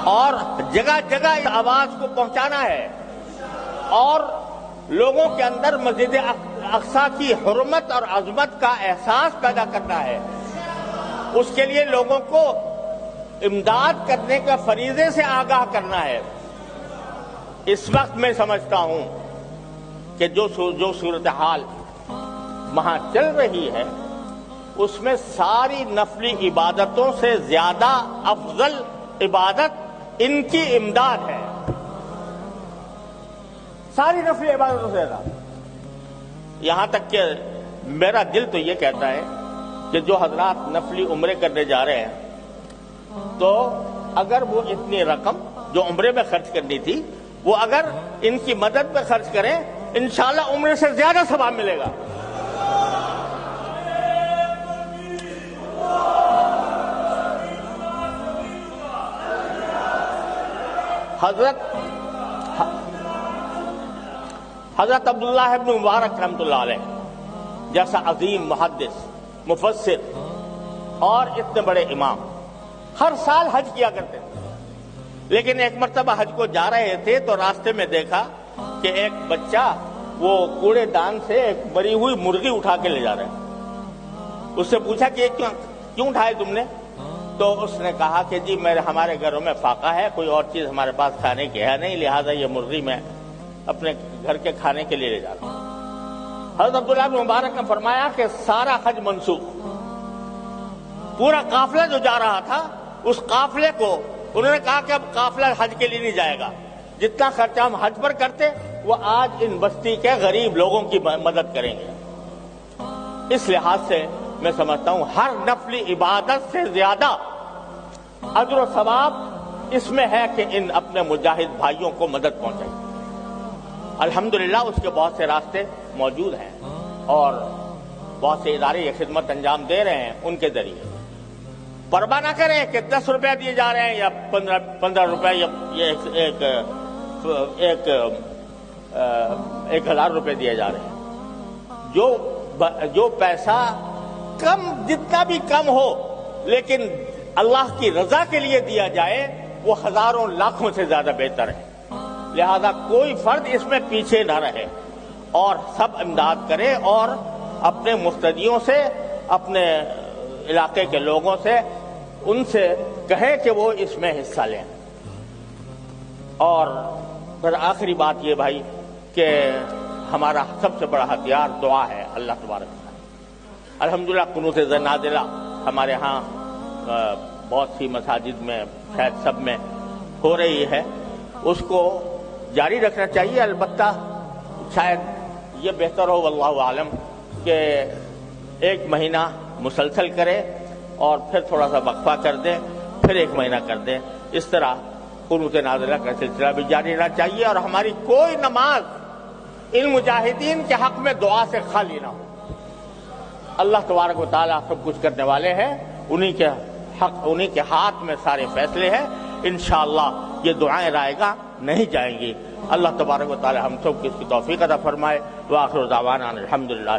اور جگہ جگہ اس آواز کو پہنچانا ہے اور لوگوں کے اندر مسجد اقصیٰ کی حرمت اور عظمت کا احساس پیدا کرنا ہے. اس کے لیے لوگوں کو امداد کرنے کے فریضے سے آگاہ کرنا ہے. اس وقت میں سمجھتا ہوں کہ جو صورتحال وہاں چل رہی ہے اس میں ساری نفلی عبادتوں سے زیادہ افضل عبادت ان کی امداد ہے. ساری نفلی عبادتوں سے زیادہ. یہاں تک کہ میرا دل تو یہ کہتا ہے کہ جو حضرات نفلی عمرے کرنے جا رہے ہیں تو اگر وہ اتنی رقم جو عمرے میں خرچ کرنی تھی وہ اگر ان کی مدد میں خرچ کریں انشاءاللہ عمرے سے زیادہ ثواب ملے گا. حضرت عبداللہ ابن مبارک رحمۃ اللہ علیہ جیسا عظیم محدث مفسر اور اتنے بڑے امام ہر سال حج کیا کرتے تھے. لیکن ایک مرتبہ حج کو جا رہے تھے تو راستے میں دیکھا کہ ایک بچہ وہ کوڑے دان سے ایک مری ہوئی مرغی اٹھا کے لے جا رہے ہیں. اس سے پوچھا کہ کیوں اٹھائے تم نے؟ تو اس نے کہا کہ جی ہمارے گھروں میں فاقہ ہے, کوئی اور چیز ہمارے پاس کھانے کی ہے نہیں, لہذا یہ مرغی میں اپنے گھر کے کھانے کے لیے لے جا رہا ہوں. حضرت عبداللہ بن مبارک نے فرمایا کہ سارا حج منسوخ. پورا قافلہ جو جا رہا تھا اس قافلے کو انہوں نے کہا کہ اب قافلہ حج کے لیے نہیں جائے گا, جتنا خرچہ ہم حج پر کرتے وہ آج ان بستی کے غریب لوگوں کی مدد کریں گے. اس لحاظ سے میں سمجھتا ہوں ہر نفلی عبادت سے زیادہ اجر و ثواب اس میں ہے کہ ان اپنے مجاہد بھائیوں کو مدد پہنچائیں. الحمدللہ اس کے بہت سے راستے موجود ہیں اور بہت سے ادارے یہ خدمت انجام دے رہے ہیں. ان کے ذریعے پرواہ نہ کریں کہ 10 روپیہ دیے جا رہے ہیں یا 15 روپے یا 1000 روپے دیے جا رہے ہیں. جو پیسہ کم جتنا بھی کم ہو لیکن اللہ کی رضا کے لیے دیا جائے وہ ہزاروں لاکھوں سے زیادہ بہتر ہے. لہذا کوئی فرد اس میں پیچھے نہ رہے اور سب امداد کرے اور اپنے مقتدیوں سے اپنے علاقے کے لوگوں سے ان سے کہیں کہ وہ اس میں حصہ لیں. اور پھر آخری بات یہ بھائی کہ ہمارا سب سے بڑا ہتھیار دعا ہے. اللہ تبارک و تعالی الحمدللہ قنوت نازلہ ہمارے ہاں بہت سی مساجد میں شاید سب میں ہو رہی ہے, اس کو جاری رکھنا چاہیے. البتہ شاید یہ بہتر ہو واللہ عالم کہ 1 مہینہ مسلسل کرے اور پھر تھوڑا سا وقفہ کر دیں, پھر 1 مہینہ کر دیں. اس طرح قنوت نازلہ کا سلسلہ بھی جاری رہنا چاہیے اور ہماری کوئی نماز ان مجاہدین کے حق میں دعا سے خالی نہ ہو. اللہ تبارک و تعالیٰ سب کچھ کرنے والے ہیں, انہی کے ہاتھ میں سارے فیصلے ہیں. انشاءاللہ یہ دعائیں رائگاں نہیں جائیں گی. اللہ تبارک و تعالیٰ ہم سب کی اس کی توفیق عطا فرمائے. وآخر دعوانا الحمدللہ.